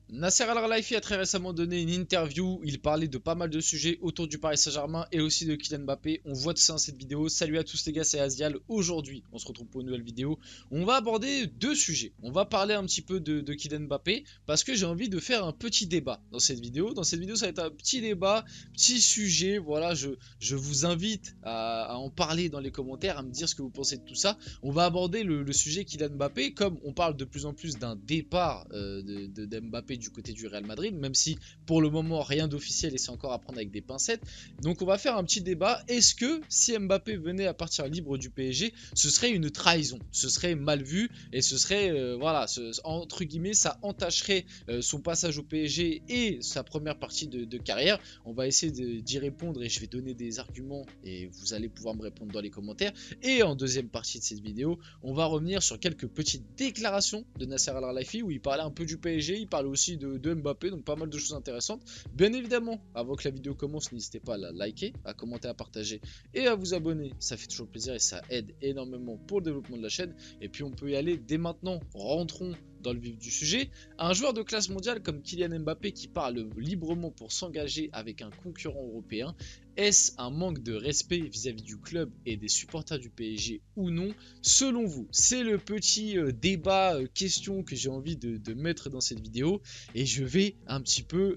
Nasser Al-Khelaifi a très récemment donné une interview, il parlait de pas mal de sujets autour du Paris Saint-Germain et aussi de Kylian Mbappé. On voit tout ça dans cette vidéo. Salut à tous les gars, c'est Azial. Aujourd'hui, on se retrouve pour une nouvelle vidéo. On va aborder deux sujets. On va parler un petit peu de Kylian Mbappé parce que j'ai envie de faire un petit débat dans cette vidéo. Dans cette vidéo, ça va être un petit débat, petit sujet. Voilà, je vous invite à en parler dans les commentaires, à me dire ce que vous pensez de tout ça. On va aborder le sujet Kylian Mbappé, comme on parle de plus en plus d'un départ de Mbappé du côté du Real Madrid, même si pour le moment rien d'officiel et c'est encore à prendre avec des pincettes. Donc on va faire un petit débat. Est-ce que si Mbappé venait à partir libre du PSG, ce serait une trahison, ce serait mal vu et ce serait voilà, entre guillemets, ça entacherait son passage au PSG et sa première partie de carrière. On va essayer d'y répondre et je vais donner des arguments et vous allez pouvoir me répondre dans les commentaires. Et en deuxième partie de cette vidéo, on va revenir sur quelques petites déclarations de Nasser Al-Khelaifi où il parlait un peu du PSG, il parlait aussi de Mbappé, donc pas mal de choses intéressantes. Bien évidemment, avant que la vidéo commence, n'hésitez pas à la liker, à commenter, à partager et à vous abonner. Ça fait toujours plaisir et ça aide énormément pour le développement de la chaîne. Et puis on peut y aller dès maintenant. Rentrons dans le vif du sujet. Un joueur de classe mondiale comme Kylian Mbappé qui parle librement pour s'engager avec un concurrent européen, est-ce un manque de respect vis-à-vis du club et des supporters du PSG ou non? Selon vous, c'est le petit débat, question que j'ai envie de mettre dans cette vidéo et je vais un petit peu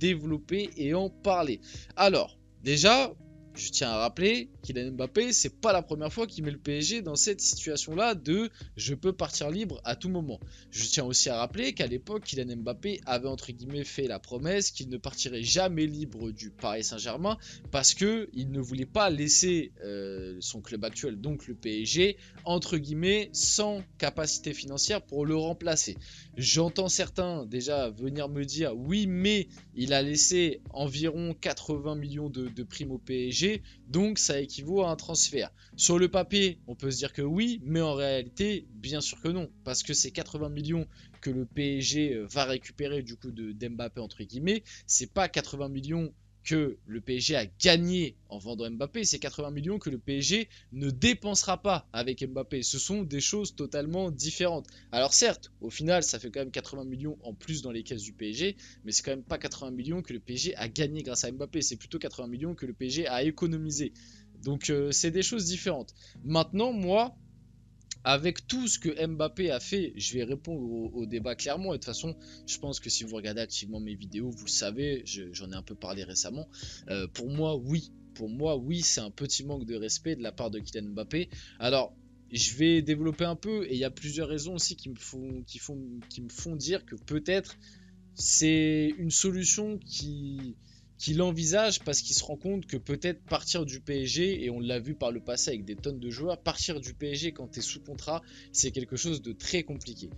développer et en parler. Alors, déjà, je tiens à rappeler Kylian Mbappé, c'est pas la première fois qu'il met le PSG dans cette situation-là de je peux partir libre à tout moment. Je tiens aussi à rappeler qu'à l'époque, Kylian Mbappé avait entre guillemets fait la promesse qu'il ne partirait jamais libre du Paris Saint-Germain parce qu'il ne voulait pas laisser son club actuel, donc le PSG, entre guillemets, sans capacité financière pour le remplacer. J'entends certains déjà venir me dire oui, mais il a laissé environ 80 millions de primes au PSG, donc ça équivaut à un transfert. Sur le papier, on peut se dire que oui, mais en réalité, bien sûr que non, parce que ces 80 millions que le PSG va récupérer du coup d'Mbappé entre guillemets, c'est pas 80 millions que le PSG a gagné en vendant Mbappé, c'est 80 millions que le PSG ne dépensera pas avec Mbappé. Ce sont des choses totalement différentes. Alors certes, au final, ça fait quand même 80 millions en plus dans les caisses du PSG, mais c'est quand même pas 80 millions que le PSG a gagné grâce à Mbappé, c'est plutôt 80 millions que le PSG a économisé. Donc c'est des choses différentes. Maintenant, moi, avec tout ce que Mbappé a fait, je vais répondre au débat clairement. Et de toute façon, je pense que si vous regardez activement mes vidéos, vous le savez, j'en ai un peu parlé récemment. Pour moi, oui. Pour moi, oui, c'est un petit manque de respect de la part de Kylian Mbappé. Alors, je vais développer un peu, et il y a plusieurs raisons aussi qui me font dire que peut-être c'est une solution qu'il envisage parce qu'il se rend compte que peut-être partir du PSG, et on l'a vu par le passé avec des tonnes de joueurs, partir du PSG quand tu es sous contrat, c'est quelque chose de très compliqué.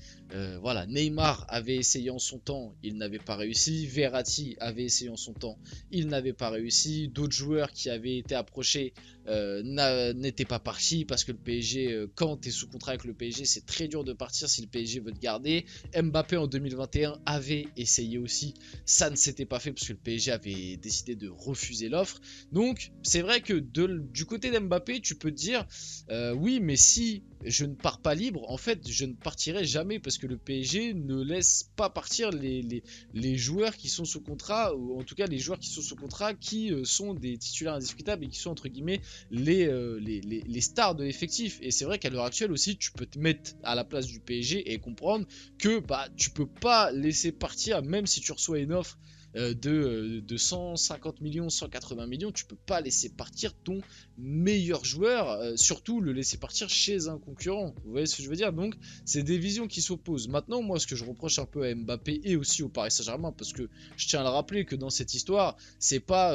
Voilà, Neymar avait essayé en son temps, il n'avait pas réussi. Verratti avait essayé en son temps, il n'avait pas réussi. D'autres joueurs qui avaient été approchés n'étaient pas partis parce que le PSG, quand tu es sous contrat avec le PSG, c'est très dur de partir si le PSG veut te garder. Mbappé en 2021 avait essayé aussi, ça ne s'était pas fait parce que le PSG avait décidé de refuser l'offre. Donc c'est vrai que du côté d'Mbappé, tu peux te dire oui, mais si je ne pars pas libre, en fait je ne partirai jamais parce que le PSG ne laisse pas partir les joueurs qui sont sous contrat, ou en tout cas les joueurs qui sont sous contrat qui sont des titulaires indiscutables et qui sont entre guillemets les stars de l'effectif. Et c'est vrai qu'à l'heure actuelle aussi, tu peux te mettre à la place du PSG et comprendre que bah, tu peux pas laisser partir, même si tu reçois une offre de 150 millions, 180 millions, tu peux pas laisser partir ton meilleur joueur, surtout le laisser partir chez un concurrent. Vous voyez ce que je veux dire? Donc c'est des visions qui s'opposent. Maintenant, moi, ce que je reproche un peu à Mbappé et aussi au Paris Saint-Germain, parce que je tiens à le rappeler que dans cette histoire, c'est pas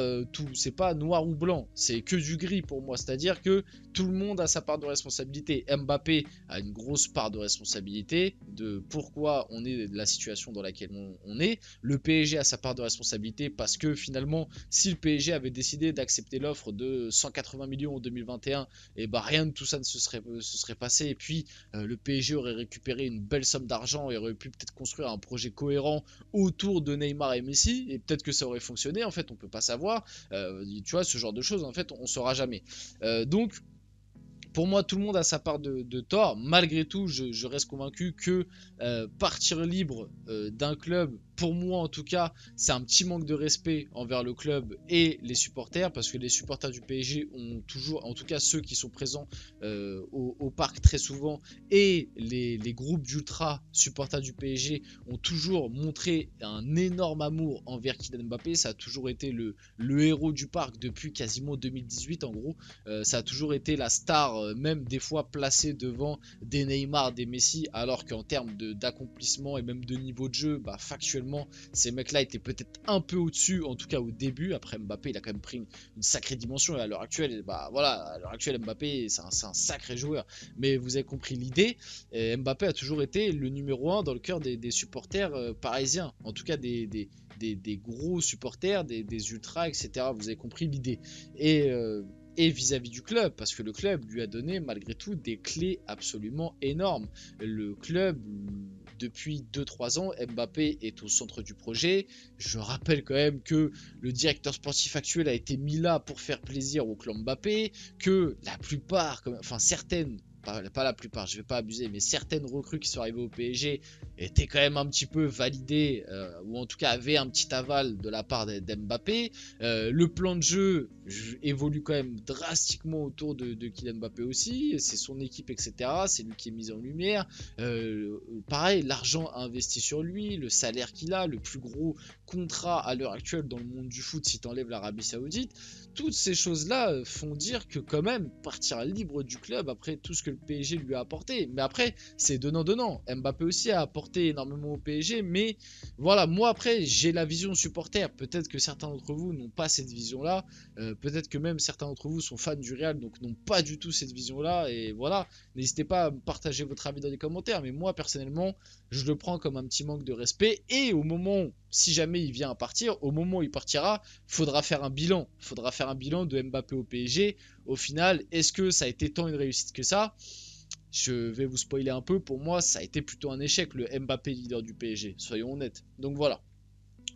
c'est pas noir ou blanc, c'est que du gris pour moi. C'est-à-dire que tout le monde a sa part de responsabilité. Mbappé a une grosse part de responsabilité de pourquoi on est de la situation dans laquelle on est. Le PSG a sa part de responsabilité parce que finalement, si le PSG avait décidé d'accepter l'offre de 180 millions en 2021, et bah rien de tout ça ne se serait passé. Et puis le PSG aurait récupéré une belle somme d'argent et aurait pu peut-être construire un projet cohérent autour de Neymar et Messi. Et peut-être que ça aurait fonctionné. En fait, on peut pas savoir. Tu vois, ce genre de choses, en fait, on saura jamais. Donc Pour moi, tout le monde a sa part de tort. Malgré tout, je reste convaincu que partir libre d'un club, pour moi en tout cas, c'est un petit manque de respect envers le club et les supporters, parce que les supporters du PSG ont toujours, en tout cas ceux qui sont présents au parc très souvent, et les groupes d'ultra supporters du PSG ont toujours montré un énorme amour envers Kylian Mbappé. Ça a toujours été le héros du parc depuis quasiment 2018 en gros. Ça a toujours été la star, même des fois placée devant des Neymar, des Messi, alors qu'en termes d'accomplissement et même de niveau de jeu, bah, factuellement, ces mecs-là étaient peut-être un peu au-dessus, en tout cas au début. Après, Mbappé, il a quand même pris une sacrée dimension, et à l'heure actuelle, bah, voilà, à l'heure actuelle, Mbappé, c'est un sacré joueur. Mais vous avez compris l'idée, Mbappé a toujours été le numéro 1 dans le cœur des supporters parisiens, en tout cas des gros supporters, des ultras, etc. Vous avez compris l'idée. Et vis-à-vis du club, parce que le club lui a donné malgré tout des clés absolument énormes. Le club, depuis 2-3 ans, Mbappé est au centre du projet. Je rappelle quand même que le directeur sportif actuel a été mis là pour faire plaisir au clan Mbappé, que la plupart, enfin certaines, pas la plupart, je vais pas abuser, mais certaines recrues qui sont arrivées au PSG étaient quand même un petit peu validées, ou en tout cas avaient un petit aval de la part d'Mbappé. Le plan de jeu évolue quand même drastiquement autour de Kylian Mbappé aussi, c'est son équipe, etc. C'est lui qui est mis en lumière. Pareil, l'argent investi sur lui, le salaire qu'il a, le plus gros contrat à l'heure actuelle dans le monde du foot si t'enlèves l'Arabie Saoudite. Toutes ces choses-là font dire que quand même partir libre du club après tout ce que le PSG lui a apporté. Mais après, c'est donnant-donnant. Mbappé aussi a apporté énormément au PSG, mais voilà, moi après, j'ai la vision supporter. Peut-être que certains d'entre vous n'ont pas cette vision-là. Peut-être que même certains d'entre vous sont fans du Real, donc n'ont pas du tout cette vision-là. Et voilà, n'hésitez pas à partager votre avis dans les commentaires. Mais moi, personnellement, je le prends comme un petit manque de respect. Et au moment, si jamais il vient à partir, au moment où il partira, faudra faire un bilan. Faudra faire un bilan de Mbappé au PSG. Au final, est-ce que ça a été tant une réussite que ça? Je vais vous spoiler un peu. Pour moi, ça a été plutôt un échec, le Mbappé leader du PSG. Soyons honnêtes. Donc voilà.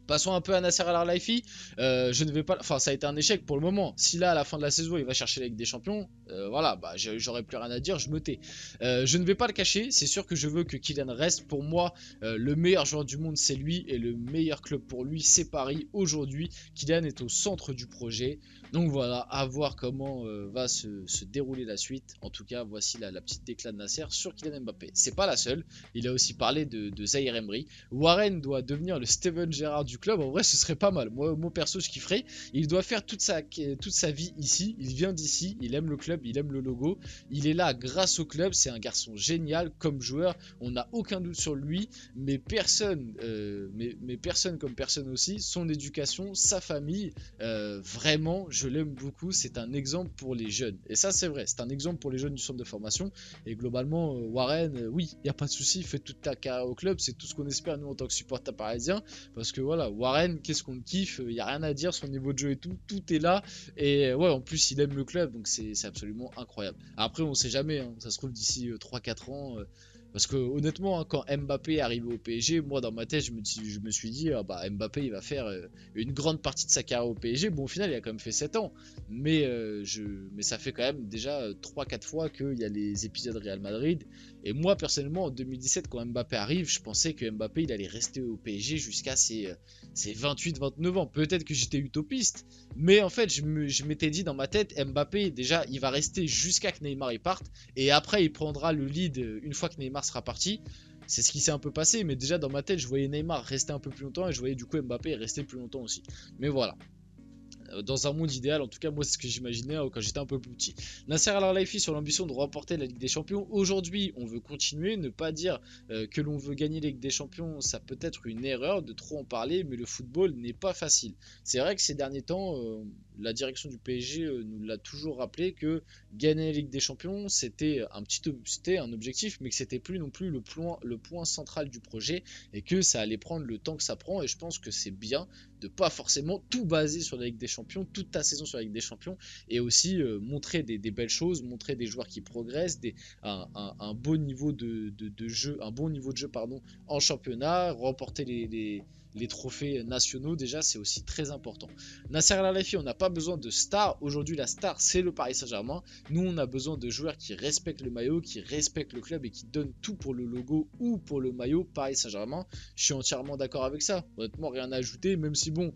Passons un peu à Nasser Al-Khelaifi. Je ne vais pas. Enfin, ça a été un échec pour le moment. Si là, à la fin de la saison, il va chercher la Ligue des Champions, voilà, bah, j'aurais plus rien à dire, je me tais. Je ne vais pas le cacher. C'est sûr que je veux que Kylian reste. Pour moi, le meilleur joueur du monde, c'est lui. Et le meilleur club pour lui, c'est Paris. Aujourd'hui, Kylian est au centre du projet. Donc voilà, à voir comment va se dérouler la suite. En tout cas, voici la petite déclat de Nasser sur Kylian Mbappé. C'est pas la seule. Il a aussi parlé de Zaïre Emery. Warren doit devenir le Steven Gerrard du club. En vrai, ce serait pas mal. Moi perso, je kifferais. Il doit faire toute sa vie ici. Il vient d'ici. Il aime le club. Il aime le logo. Il est là grâce au club. C'est un garçon génial comme joueur. On n'a aucun doute sur lui. Mais personne, personne comme personne aussi. Son éducation, sa famille. Vraiment, je l'aime beaucoup. C'est un exemple pour les jeunes. Et ça, c'est vrai. C'est un exemple pour les jeunes du centre de formation. Et globalement, Warren, oui, il n'y a pas de souci. Fais toute ta carrière au club. C'est tout ce qu'on espère, nous, en tant que supporter parisien. Parce que voilà, Warren, qu'est-ce qu'on le kiffe. Il n'y a rien à dire. Son niveau de jeu et tout est là. Et ouais, en plus, il aime le club. Donc, c'est absolument incroyable. Après, on sait jamais. Hein, ça se trouve d'ici 3-4 ans. Parce que honnêtement, hein, quand Mbappé est arrivé au PSG, moi dans ma tête, je me suis dit, ah bah, Mbappé il va faire une grande partie de sa carrière au PSG. Bon, au final, il a quand même fait 7 ans. Mais ça fait quand même déjà 3-4 fois qu'il y a les épisodes Real Madrid. Et moi, personnellement, en 2017, quand Mbappé arrive, je pensais que Mbappé il allait rester au PSG jusqu'à ses 28-29 ans. Peut-être que j'étais utopiste. Mais en fait, je m'étais dit dans ma tête, Mbappé, déjà, il va rester jusqu'à que Neymar y parte. Et après, il prendra le lead une fois que Neymar sera parti. C'est ce qui s'est un peu passé, mais déjà dans ma tête, je voyais Neymar rester un peu plus longtemps et je voyais du coup Mbappé rester plus longtemps aussi. Mais voilà. Dans un monde idéal, en tout cas moi c'est ce que j'imaginais quand j'étais un peu plus petit. Nasser Al-Khelaifi sur l'ambition de remporter la Ligue des Champions. Aujourd'hui on veut continuer, ne pas dire que l'on veut gagner la Ligue des Champions, ça peut être une erreur de trop en parler, mais le football n'est pas facile. C'est vrai que ces derniers temps, la direction du PSG nous l'a toujours rappelé que gagner la Ligue des Champions c'était un objectif, mais que c'était plus non plus le point central du projet et que ça allait prendre le temps que ça prend. Et je pense que c'est bien de pas forcément tout baser sur la Ligue des Champions, toute ta saison sur la Ligue des Champions, et aussi montrer des belles choses, montrer des joueurs qui progressent, un beau niveau de jeu, un bon niveau de jeu pardon, en championnat, remporter les trophées nationaux, déjà c'est aussi très important. Nasser Al-Khelaifi, on n'a pas besoin de stars. Aujourd'hui la star c'est le Paris Saint-Germain. Nous on a besoin de joueurs qui respectent le maillot, qui respectent le club et qui donnent tout pour le logo ou pour le maillot Paris Saint-Germain. Je suis entièrement d'accord avec ça. Honnêtement rien à ajouter, même si bon,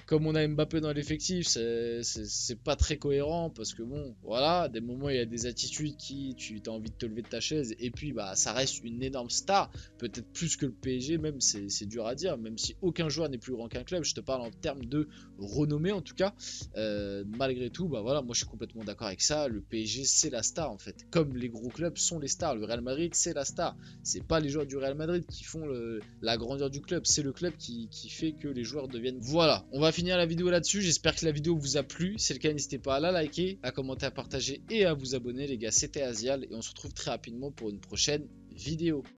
comme on a Mbappé dans l'effectif, c'est pas très cohérent parce que bon, voilà, des moments il y a des attitudes qui tu as envie de te lever de ta chaise et puis bah ça reste une énorme star, peut-être plus que le PSG même, c'est dur à dire, même si aucun joueur n'est plus grand qu'un club, je te parle en termes de renommée en tout cas. Malgré tout, bah voilà, moi je suis complètement d'accord avec ça, le PSG c'est la star en fait, comme les gros clubs sont les stars, le Real Madrid c'est la star, c'est pas les joueurs du Real Madrid qui font la grandeur du club, c'est le club qui fait que les joueurs deviennent. Voilà, on va finir la vidéo là-dessus. J'espère que la vidéo vous a plu. Si c'est le cas, n'hésitez pas à la liker, à commenter, à partager et à vous abonner les gars. C'était Azial et on se retrouve très rapidement pour une prochaine vidéo.